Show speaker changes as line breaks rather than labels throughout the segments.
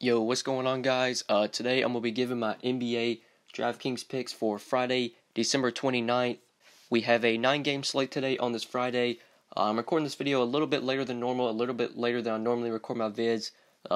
Yo, what's going on, guys? Today I'm going to be giving my NBA DraftKings picks for Friday, December 29th. We have a 9-game slate today on this Friday. I'm recording this video a little bit later than normal, a little bit later than I normally record my vids.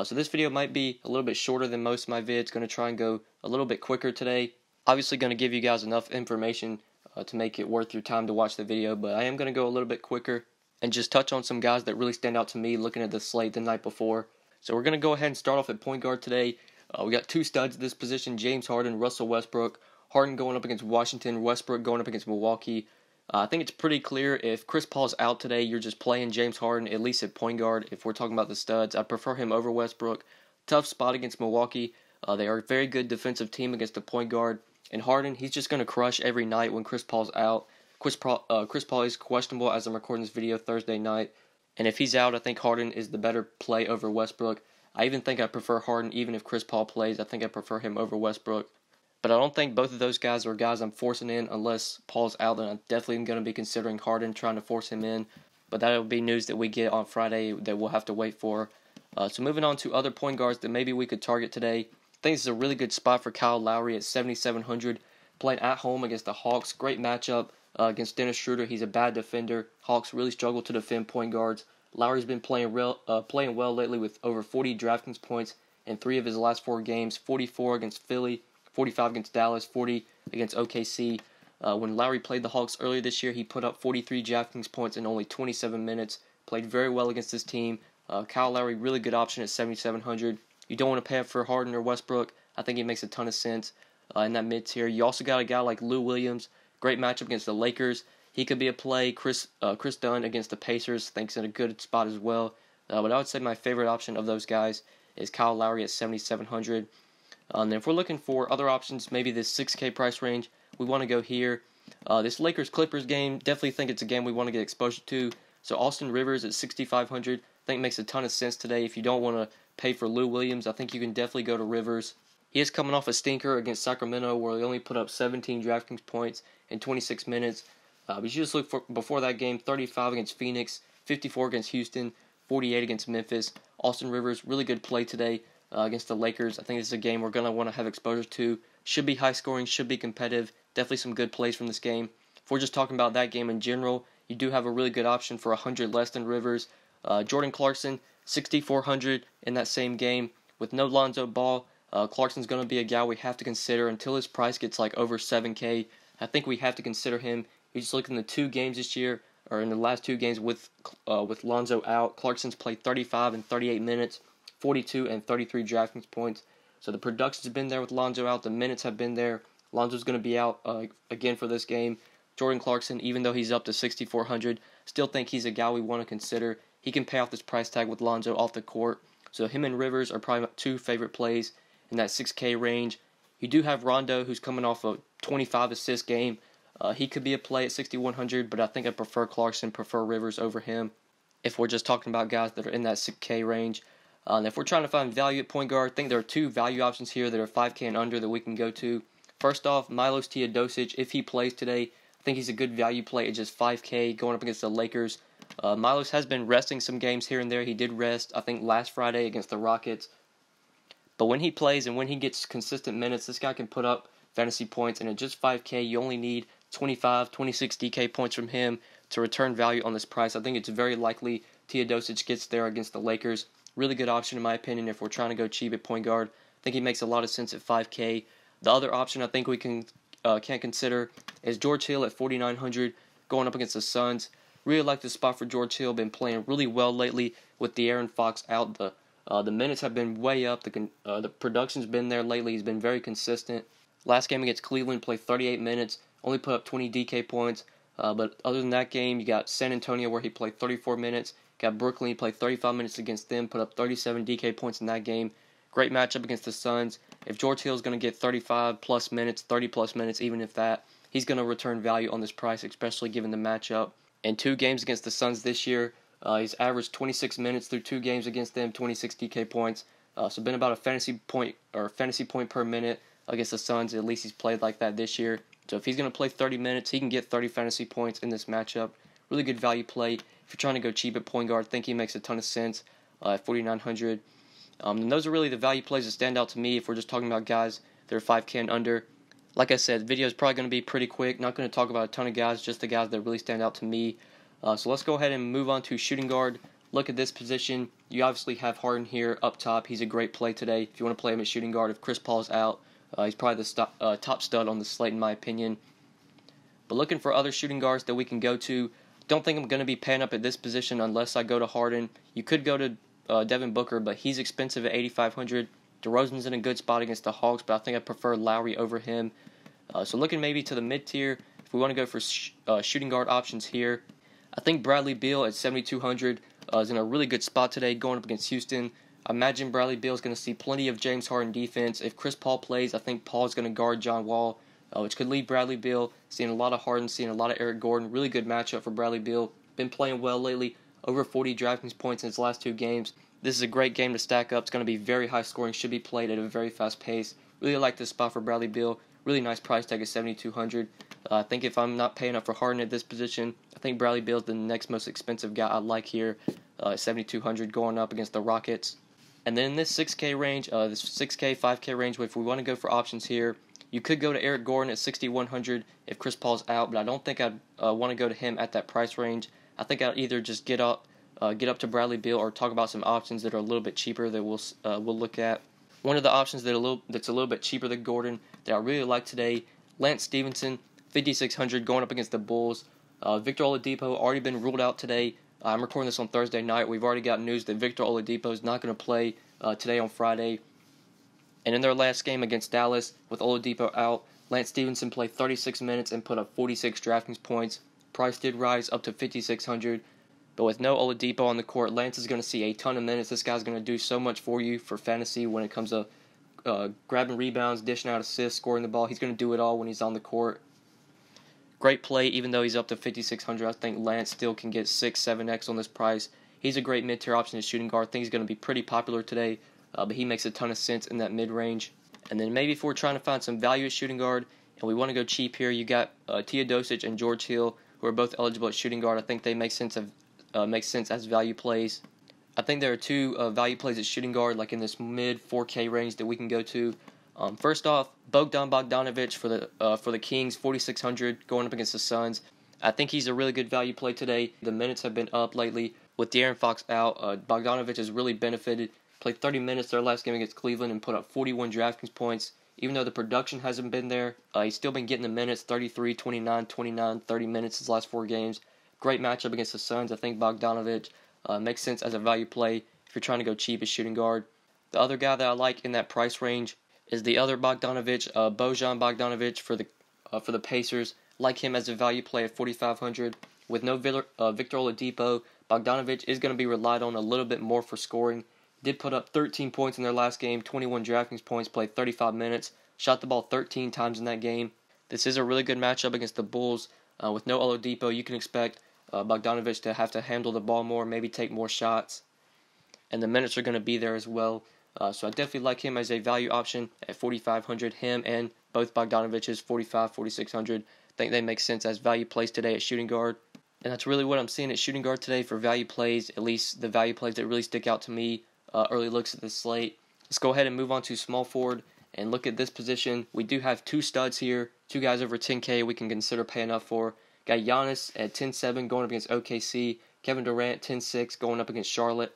So this video might be a little bit shorter than most of my vids. Going to try and go a little bit quicker today. Obviously going to give you guys enough information to make it worth your time to watch the video, but I am going to go a little bit quicker and just touch on some guys that really stand out to me looking at the slate the night before. So we're going to go ahead and start off at point guard today. We got two studs at this position, James Harden, Russell Westbrook. Harden going up against Washington, Westbrook going up against Milwaukee. I think it's pretty clear if Chris Paul's out today, you're just playing James Harden, at least at point guard. If we're talking about the studs, I prefer him over Westbrook. Tough spot against Milwaukee. They are a very good defensive team against the point guard. And Harden, he's just going to crush every night when Chris Paul's out. Chris Paul is questionable as I'm recording this video Thursday night. And if he's out, I think Harden is the better play over Westbrook. I even think I prefer Harden even if Chris Paul plays. I think I prefer him over Westbrook. But I don't think both of those guys are guys I'm forcing in unless Paul's out. Then I'm definitely going to be considering Harden, trying to force him in. But that will be news that we get on Friday that we'll have to wait for. So moving on to other point guards that maybe we could target today. I think this is a really good spot for Kyle Lowry at 7,700. Playing at home against the Hawks. Great matchup against Dennis Schroeder. He's a bad defender. Hawks really struggle to defend point guards. Lowry's been playing well lately with over 40 DraftKings points in 3 of his last 4 games. 44 against Philly, 45 against Dallas, 40 against OKC. When Lowry played the Hawks earlier this year, he put up 43 DraftKings points in only 27 minutes. Played very well against this team. Kyle Lowry, really good option at 7,700. You don't want to pay up for Harden or Westbrook. I think it makes a ton of sense in that mid-tier. You also got a guy like Lou Williams. Great matchup against the Lakers. He could be a play. Chris Dunn against the Pacers, thinks in a good spot as well. But I would say my favorite option of those guys is Kyle Lowry at 7,700. And if we're looking for other options, maybe this 6K price range, we want to go here. This Lakers-Clippers game, definitely think it's a game we want to get exposure to. So Austin Rivers at 6,500, I think makes a ton of sense today. If you don't want to pay for Lou Williams, I think you can definitely go to Rivers. He is coming off a stinker against Sacramento where he only put up 17 DraftKings points in 26 minutes. But you just look for before that game, 35 against Phoenix, 54 against Houston, 48 against Memphis. Austin Rivers, really good play today against the Lakers. I think this is a game we're going to want to have exposure to. Should be high scoring, should be competitive. Definitely some good plays from this game. If we're just talking about that game in general, you do have a really good option for 100 less than Rivers. Jordan Clarkson, 6,400 in that same game. With no Lonzo Ball, Clarkson's going to be a guy we have to consider until his price gets like over 7K. I think we have to consider him. You just look in the 2 games this year, or in the last 2 games with Lonzo out. Clarkson's played 35 and 38 minutes, 42 and 33 DraftKings points. So the production's been there with Lonzo out. The minutes have been there. Lonzo's going to be out again for this game. Jordan Clarkson, even though he's up to 6,400, still think he's a guy we want to consider. He can pay off this price tag with Lonzo off the court. So him and Rivers are probably my 2 favorite plays in that 6K range. You do have Rondo, who's coming off a 25 assist game. He could be a play at 6,100, but I think I prefer Clarkson, prefer Rivers over him if we're just talking about guys that are in that 6K range. And if we're trying to find value at point guard, I think there are 2 value options here that are 5K and under that we can go to. First off, MILOS TEODOSIC, if he plays today, I think he's a good value play at just 5K going up against the Lakers. MILOS has been resting some games here and there. He did rest, I think, last Friday against the Rockets. But when he plays and when he gets consistent minutes, this guy can put up fantasy points, and at just 5K, you only need 25, 26 DK points from him to return value on this price. I think it's very likely TEODOSIC gets there against the Lakers. Really good option in my opinion if we're trying to go cheap at point guard. I think he makes a lot of sense at 5K. The other option I think we can't consider is George Hill at 4,900 going up against the Suns. Really like this spot for George Hill. Been playing really well lately with De'Aaron Fox out. The minutes have been way up. The production's been there lately. He's been very consistent. Last game against Cleveland, played 38 minutes, only put up 20 DK points. But other than that game, you got San Antonio where he played 34 minutes. Got Brooklyn, he played 35 minutes against them, put up 37 DK points in that game. Great matchup against the Suns. If George Hill's going to get 35-plus minutes, 30-plus minutes, even if that, he's going to return value on this price, especially given the matchup. In 2 games against the Suns this year, he's averaged 26 minutes through 2 games against them, 26 DK points. So been about a fantasy point per minute against the Suns. At least he's played like that this year. So if he's going to play 30 minutes, he can get 30 fantasy points in this matchup. Really good value play. If you're trying to go cheap at point guard, I think he makes a ton of sense at 4,900. And those are really the value plays that stand out to me if we're just talking about guys that are 5K and under. Like I said, the video is probably going to be pretty quick. Not going to talk about a ton of guys, just the guys that really stand out to me. So let's go ahead and move on to shooting guard. Look at this position. You obviously have Harden here up top. He's a great play today. If you want to play him at shooting guard, if Chris Paul's out, he's probably the top stud on the slate in my opinion. But looking for other shooting guards that we can go to. Don't think I'm going to be paying up at this position unless I go to Harden. You could go to Devin Booker, but he's expensive at $8,500. DeRozan's in a good spot against the Hawks, but I think I prefer Lowry over him. So looking maybe to the mid-tier, if we want to go for shooting guard options here, I think Bradley Beal at $7,200 is in a really good spot today going up against Houston. I imagine Bradley Beal is going to see plenty of James Harden defense. If Chris Paul plays, I think Paul is going to guard John Wall, which could leave Bradley Beal seeing a lot of Harden, seeing a lot of Eric Gordon. Really good matchup for Bradley Beal. Been playing well lately, over 40 DraftKings points in his last 2 games. This is a great game to stack up. It's going to be very high scoring, should be played at a very fast pace. Really like this spot for Bradley Beal. Really nice price tag at $7,200. I think if I'm not paying up for Harden at this position, I think Bradley Beal is the next most expensive guy I like here at $7,200 going up against the Rockets. And then in this 6K range, this 6K, 5K range, if we want to go for options here, you could go to Eric Gordon at $6,100 if Chris Paul's out, but I don't think I'd want to go to him at that price range. I think I'd either just get up to Bradley Beal or talk about some options that are a little bit cheaper that we'll look at. One of the options that's a little bit cheaper than Gordon that I really like today, Lance Stevenson, $5,600 going up against the Bulls. Victor Oladipo already been ruled out today. I'm recording this on Thursday night. We've already got news that Victor Oladipo is not going to play today on Friday. And in their last game against Dallas, with Oladipo out, Lance Stevenson played 36 minutes and put up 46 DraftKings points. Price did rise up to $5,600. But with no Oladipo on the court, Lance is going to see a ton of minutes. This guy's going to do so much for you for fantasy when it comes to grabbing rebounds, dishing out assists, scoring the ball. He's going to do it all when he's on the court. Great play, even though he's up to $5,600. I think Lance still can get 6, 7x on this price. He's a great mid-tier option as shooting guard. I think he's going to be pretty popular today, but he makes a ton of sense in that mid-range. And then maybe if we're trying to find some value at shooting guard and we want to go cheap here, you got TEODOSIC and George Hill, who are both eligible at shooting guard. I think they make sense as value plays. I think there are 2 value plays at shooting guard, like in this mid 4K range that we can go to. First off, Bogdanovic for the Kings, $4,600 going up against the Suns. I think he's a really good value play today. The minutes have been up lately. With De'Aaron Fox out, Bogdanovic has really benefited. Played 30 minutes their last game against Cleveland and put up 41 DraftKings points. Even though the production hasn't been there, he's still been getting the minutes, 33, 29, 29, 30 minutes his last 4 games. Great matchup against the Suns. I think Bogdanovic makes sense as a value play if you're trying to go cheap as shooting guard. The other guy that I like in that price range is the other Bogdanovic, BOJAN Bogdanovic for the Pacers. Like him as a value play at $4,500. With no Victor Oladipo, Bogdanovic is going to be relied on a little bit more for scoring. Did put up 13 points in their last game, 21 DraftKings points, played 35 minutes, shot the ball 13 times in that game. This is a really good matchup against the Bulls. With no Oladipo, you can expect Bogdanovic to have to handle the ball more, maybe take more shots. And the minutes are going to be there as well. So I definitely like him as a value option at $4,500. Him and both Bogdanovic's $4,500, $4,600. I think they make sense as value plays today at shooting guard. And that's really what I'm seeing at shooting guard today for value plays, at least the value plays that really stick out to me. Early looks at the slate. Let's go ahead and move on to small forward and look at this position. We do have 2 studs here, 2 guys over 10K we can consider paying up for. Got Giannis at 10-7 going up against OKC. Kevin Durant 10-6 going up against Charlotte.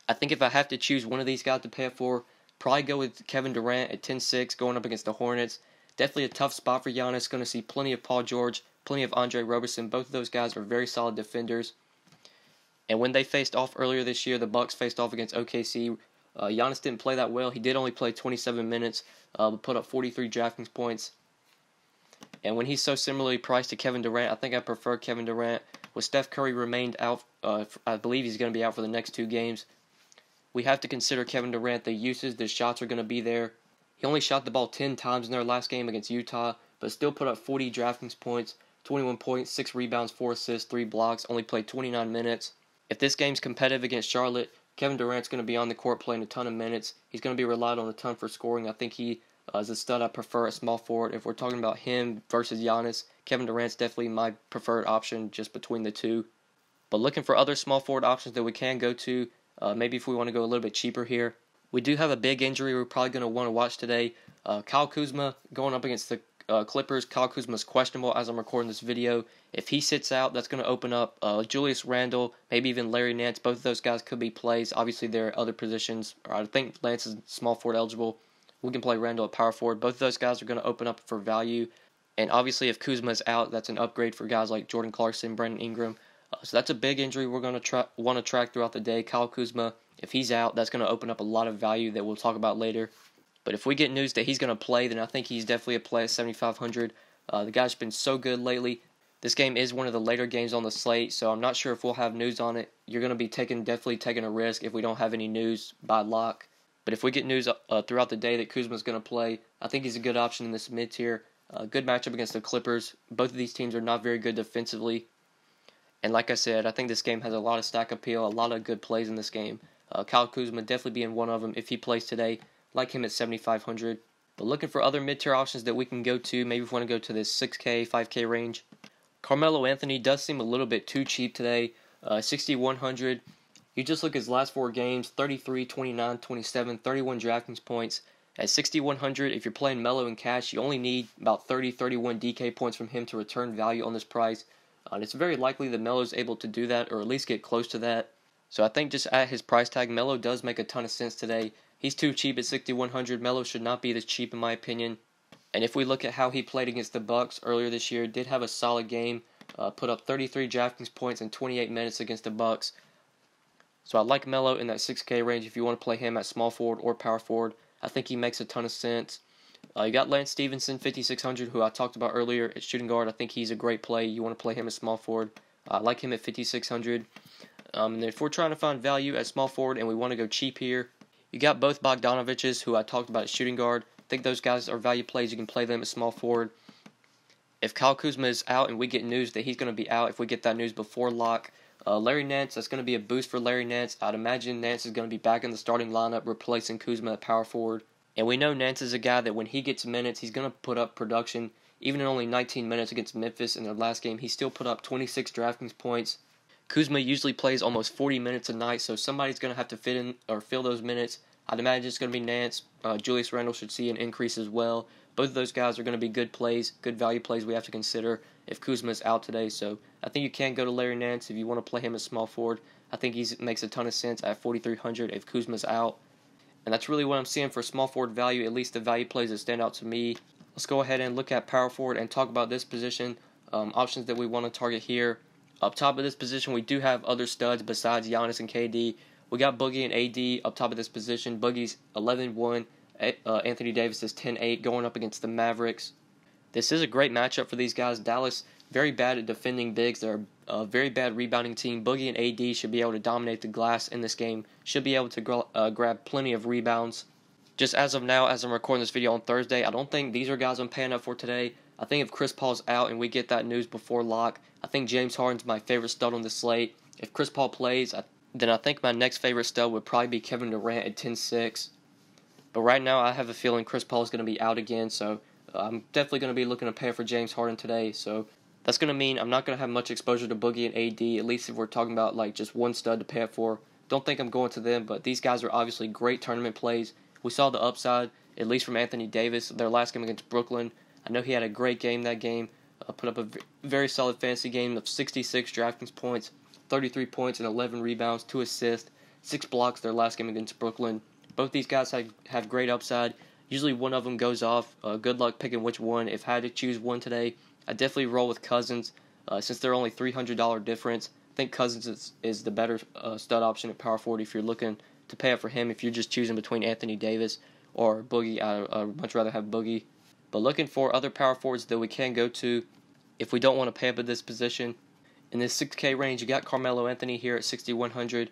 I think if I have to choose one of these guys to pay up for, probably go with Kevin Durant at 10-6 going up against the Hornets. Definitely a tough spot for Giannis. Going to see plenty of Paul George, plenty of Andre Roberson. Both of those guys are very solid defenders. And when they faced off earlier this year, the Bucks faced off against OKC. Giannis didn't play that well. He did only play 27 minutes, but put up 43 DraftKings points. And when he's so similarly priced to Kevin Durant, I think I prefer Kevin Durant. With Steph Curry remained out, I believe he's going to be out for the next 2 games. We have to consider Kevin Durant. The uses, the shots are going to be there. He only shot the ball 10 times in their last game against Utah, but still put up 40 DraftKings points, 21 points, 6 rebounds, 4 assists, 3 blocks, only played 29 minutes. If this game's competitive against Charlotte, Kevin Durant's going to be on the court playing a ton of minutes. He's going to be relied on a ton for scoring. I think he is a stud I prefer at small forward. If we're talking about him versus Giannis, Kevin Durant's definitely my preferred option just between the 2. But looking for other small forward options that we can go to, maybe if we want to go a little bit cheaper here, We do have a big injury we're probably going to want to watch today. Kyle Kuzma going up against the Clippers. Kyle Kuzma is questionable as I'm recording this video. If he sits out, that's going to open up Julius Randle, maybe even Larry Nance. Both of those guys could be plays. Obviously, there are other positions. I think Lance is small forward eligible. We can play Randle at power forward. Both of those guys are going to open up for value. And obviously, if Kuzma is out, that's an upgrade for guys like Jordan Clarkson, Brandon Ingram. So that's a big injury we're going to want to track throughout the day. Kyle Kuzma, if he's out, that's going to open up a lot of value that we'll talk about later. But if we get news that he's going to play, then I think he's definitely a play at 7,500. The guy's been so good lately. This game is one of the later games on the slate, so I'm not sure if we'll have news on it. You're going to be definitely taking a risk if we don't have any news by lock. But if we get news throughout the day that Kuzma's going to play, I think he's a good option in this mid-tier. Good matchup against the Clippers. Both of these teams are not very good defensively. And like I said, I think this game has a lot of stack appeal, a lot of good plays in this game. Kyle Kuzma definitely being one of them if he plays today. Like him at 7,500. But looking for other mid-tier options that we can go to. Maybe if we want to go to this 6K, 5K range. Carmelo Anthony does seem a little bit too cheap today. 6,100. You just look at his last 4 games. 33, 29, 27, 31 DraftKings points. At 6,100, if you're playing Melo in cash, you only need about 30, 31 DK points from him to return value on this price. And it's very likely that Melo is able to do that, or at least get close to that. So I think just at his price tag, Melo does make a ton of sense today. He's too cheap at 6,100. Melo should not be this cheap in my opinion. And if we look at how he played against the Bucks earlier this year, did have a solid game. Put up 33 DraftKings points in 28 minutes against the Bucks. So I like Melo in that 6K range if you want to play him at small forward or power forward. I think he makes a ton of sense. You got Lance Stephenson, 5,600, who I talked about earlier at shooting guard. I think he's a great play. You want to play him at small forward. I like him at 5,600. And if we're trying to find value at small forward and we want to go cheap here, you got both Bogdanovic's, who I talked about at shooting guard. I think those guys are value plays. You can play them at small forward. If Kyle Kuzma is out and we get news that he's going to be out, if we get that news before lock, Larry Nance, that's going to be a boost for Larry Nance. I'd imagine Nance is going to be back in the starting lineup, replacing Kuzma at power forward. And we know Nance is a guy that when he gets minutes, he's going to put up production. Even in only 19 minutes against Memphis in their last game, he still put up 26 DraftKings points. Kuzma usually plays almost 40 minutes a night, so somebody's going to have to fit in or fill those minutes. I'd imagine it's going to be Nance. Julius Randle should see an increase as well. Both of those guys are going to be good plays, good value plays we have to consider if Kuzma's out today. So I think you can go to Larry Nance if you want to play him as small forward. I think he makes a ton of sense at 4,300 if Kuzma's out. And that's really what I'm seeing for small forward value, at least the value plays that stand out to me. Let's go ahead and look at power forward and talk about this position. Options that we want to target here. Up top of this position, we do have other studs besides Giannis and KD. We got Boogie and AD up top of this position. Boogie's 11-1. Anthony Davis is 10-8 going up against the Mavericks. This is a great matchup for these guys. Dallas, very bad at defending bigs. They're a very bad rebounding team. Boogie and AD should be able to dominate the glass in this game. Should be able to grab plenty of rebounds. Just as of now, as I'm recording this video on Thursday, I don't think these are guys I'm paying up for today. I think if Chris Paul's out and we get that news before lock, I think James Harden's my favorite stud on the slate. If Chris Paul plays, then I think my next favorite stud would probably be Kevin Durant at 10-6. But right now, I have a feeling Chris Paul is going to be out again, so I'm definitely going to be looking to pay for James Harden today. So that's going to mean I'm not going to have much exposure to Boogie and AD, at least if we're talking about like just one stud to pay up for. Don't think I'm going to them, but these guys are obviously great tournament plays. We saw the upside, at least from Anthony Davis, their last game against Brooklyn. I know he had a great game that game. Put up a very solid fantasy game of 66 DraftKings points, 33 points and 11 rebounds, 2 assists, 6 blocks their last game against Brooklyn. Both these guys have great upside. Usually one of them goes off. Good luck picking which one. If I had to choose one today, I'd definitely roll with Cousins. Since they're only $300 difference, I think Cousins is the better stud option at power forward if you're looking to pay up for him. If you're just choosing between Anthony Davis or Boogie, I'd much rather have Boogie. But looking for other power forwards that we can go to if we don't want to pay up at this position. In this 6K range, you got Carmelo Anthony here at 6,100,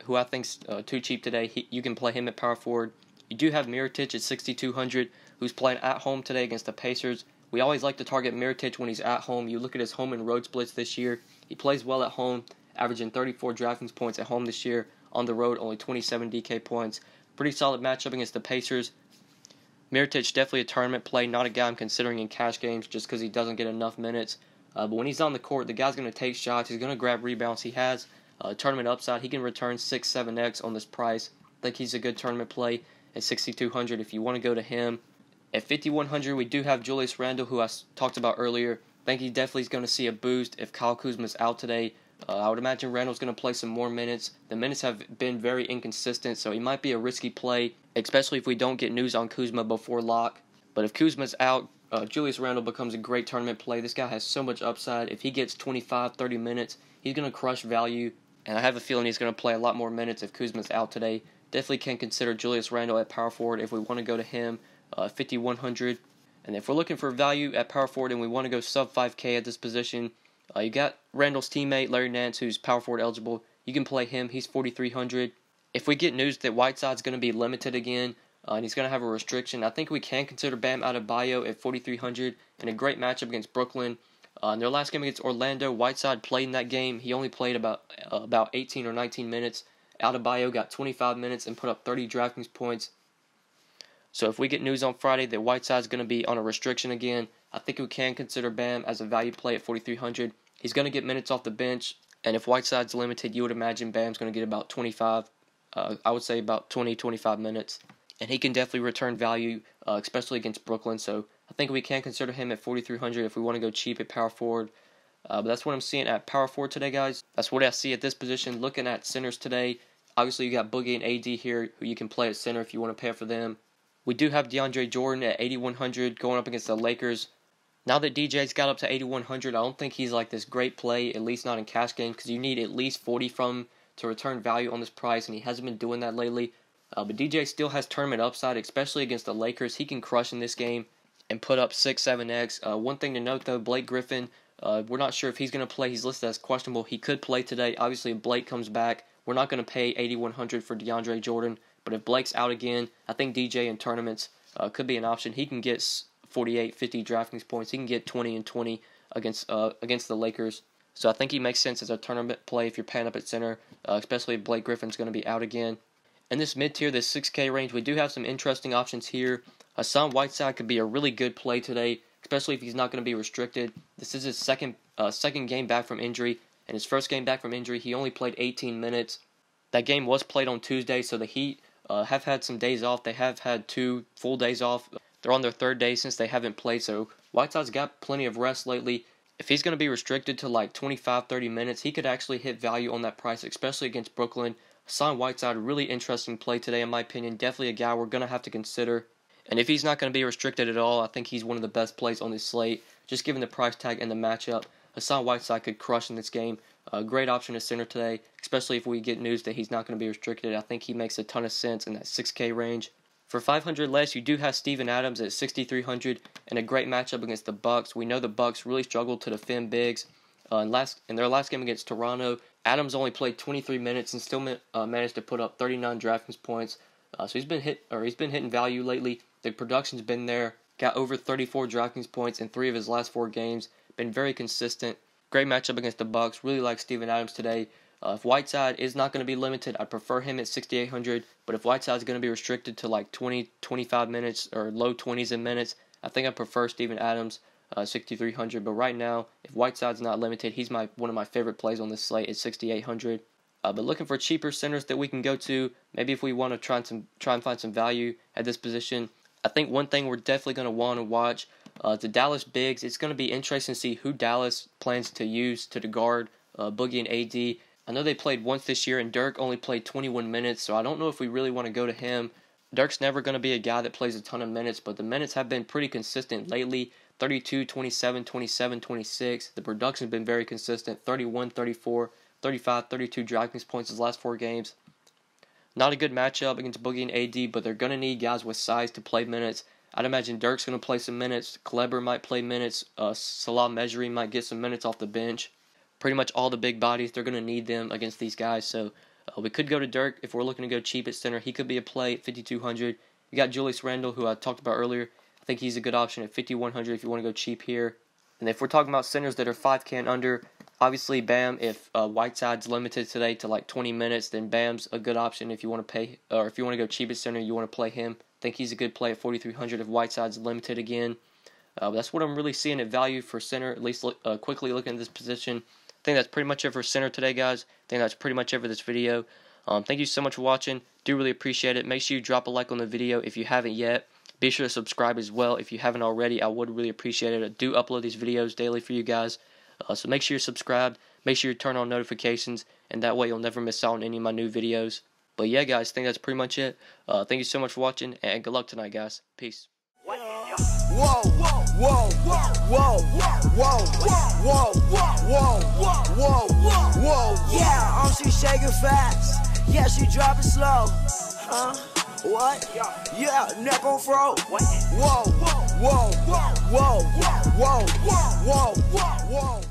who I think's too cheap today. You can play him at power forward. You do have Mirotic at 6,200, who's playing at home today against the Pacers. We always like to target Mirotic when he's at home. You look at his home and road splits this year. He plays well at home, averaging 34 DraftKings points at home this year. On the road, only 27 DK points. Pretty solid matchup against the Pacers. Mirotic definitely a tournament play, not a guy I'm considering in cash games just because he doesn't get enough minutes. But when he's on the court, the guy's going to take shots. He's going to grab rebounds. He has tournament upside. He can return 6-7x on this price. I think he's a good tournament play at 6,200 if you want to go to him. At 5,100, we do have Julius Randle, who I talked about earlier. I think he definitely is going to see a boost if Kyle Kuzma's out today. I would imagine Randle's going to play some more minutes. The minutes have been very inconsistent, so he might be a risky play, especially if we don't get news on Kuzma before lock. But if Kuzma's out, Julius Randle becomes a great tournament play. This guy has so much upside. If he gets 25, 30 minutes, he's going to crush value. And I have a feeling he's going to play a lot more minutes if Kuzma's out today. Definitely can consider Julius Randle at power forward if we want to go to him, 5,100. And if we're looking for value at power forward and we want to go sub 5K at this position, you got Randle's teammate, Larry Nance, who's power forward eligible. You can play him. He's 4,300. If we get news that Whiteside's going to be limited again, and he's going to have a restriction, I think we can consider Bam Adebayo at 4,300 in a great matchup against Brooklyn. In their last game against Orlando, Whiteside played in that game. He only played about 18 or 19 minutes. Adebayo got 25 minutes and put up 30 DraftKings points. So if we get news on Friday that Whiteside's going to be on a restriction again, I think we can consider Bam as a value play at 4,300. He's going to get minutes off the bench, and if Whiteside's limited, you would imagine Bam's going to get about 25, I would say about 20, 25 minutes. And he can definitely return value, especially against Brooklyn. So I think we can consider him at 4,300 if we want to go cheap at power forward. But that's what I'm seeing at power forward today, guys. That's what I see at this position. Looking at centers today, obviously you got Boogie and AD here, who you can play at center if you want to pay for them. We do have DeAndre Jordan at 8,100 going up against the Lakers. Now that DJ's got up to 8,100, I don't think he's like this great play, at least not in cash games, because you need at least 40 from him to return value on this price, and he hasn't been doing that lately. But DJ still has tournament upside, especially against the Lakers. He can crush in this game and put up 6, 7x. One thing to note, though, Blake Griffin, we're not sure if he's going to play. He's listed as questionable. He could play today. Obviously, if Blake comes back, we're not going to pay 8,100 for DeAndre Jordan. But if Blake's out again, I think DJ in tournaments could be an option. He can get 48, 50 DraftKings points. He can get 20 and 20 against the Lakers. So I think he makes sense as a tournament play if you're paying up at center, especially if Blake Griffin's going to be out again. In this mid-tier, this 6K range, we do have some interesting options here. Hassan Whiteside could be a really good play today, especially if he's not going to be restricted. This is his second game back from injury, and his first game back from injury, he only played 18 minutes. That game was played on Tuesday, so the Heat have had some days off. They have had 2 full days off. They're on their 3rd day since they haven't played, so Whiteside's got plenty of rest lately. If he's going to be restricted to like 25, 30 minutes, he could actually hit value on that price, especially against Brooklyn. Hassan Whiteside, really interesting play today in my opinion. Definitely a guy we're going to have to consider. And if he's not going to be restricted at all, I think he's one of the best plays on this slate. Just given the price tag and the matchup, Hassan Whiteside could crush in this game. A great option to center today, especially if we get news that he's not going to be restricted. I think he makes a ton of sense in that 6K range. For 500 less, you do have Steven Adams at 6,300 and a great matchup against the Bucks. We know the Bucks really struggled to defend bigs. In their last game against Toronto, Adams only played 23 minutes and still managed to put up 39 DraftKings points. So he's been hitting value lately. The production's been there. Got over 34 DraftKings points in 3 of his last 4 games. Been very consistent. Great matchup against the Bucks. Really like Steven Adams today. If Whiteside is not going to be limited, I'd prefer him at 6,800. But if Whiteside's going to be restricted to like 20, 25 minutes or low 20s in minutes, I think I prefer Steven Adams. 6,300, but right now, if Whiteside's not limited, he's one of my favorite plays on this slate at 6,800. But looking for cheaper centers that we can go to, maybe if we want to try and find some value at this position, I think one thing we're definitely going to want to watch the Dallas bigs. It's going to be interesting to see who Dallas plans to use to guard Boogie and AD. I know they played once this year, and DIRK only played 21 minutes, so I don't know if we really want to go to him. DIRK's never going to be a guy that plays a ton of minutes, but the minutes have been pretty consistent lately. 32, 27, 27, 26. The production's been very consistent. 31, 34, 35, 32 DraftKings points his last 4 games. Not a good matchup against Boogie and AD, but they're going to need guys with size to play minutes. I'd imagine DIRK's going to play some minutes. Kleber might play minutes. Salah Mejri might get some minutes off the bench. Pretty much all the big bodies, they're going to need them against these guys. So we could go to DIRK if we're looking to go cheap at center. He could be a play at 5,200. You got Julius Randle, who I talked about earlier. I think he's a good option at 5,100 if you want to go cheap here. And if we're talking about centers that are 5K and under, obviously Bam, if Whiteside's limited today to like 20 minutes, then Bam's a good option if you want to pay, or if you want to go cheap at center, you want to play him. I think he's a good play at 4,300 if Whiteside's limited again. That's what I'm really seeing at value for center, at least quickly looking at this position. I think that's pretty much it for center today, guys. I think that's pretty much it for this video. Thank you so much for watching. Do really appreciate it. Make sure you drop a like on the video if you haven't yet. Be sure to subscribe as well if you haven't already. I would really appreciate it. I do upload these videos daily for you guys. So make sure you're subscribed. Make sure you turn on notifications, and that way you'll never miss out on any of my new videos. But yeah, guys, I think that's pretty much it. Thank you so much for watching, and good luck tonight, guys. Peace.
Whoa, whoa, whoa, whoa, whoa, whoa, whoa, whoa. Yeah, she shaking fast. Yeah, she dropping slow. What? Yeah, neck on fro. Whoa, whoa, whoa, whoa, whoa, whoa, whoa, whoa.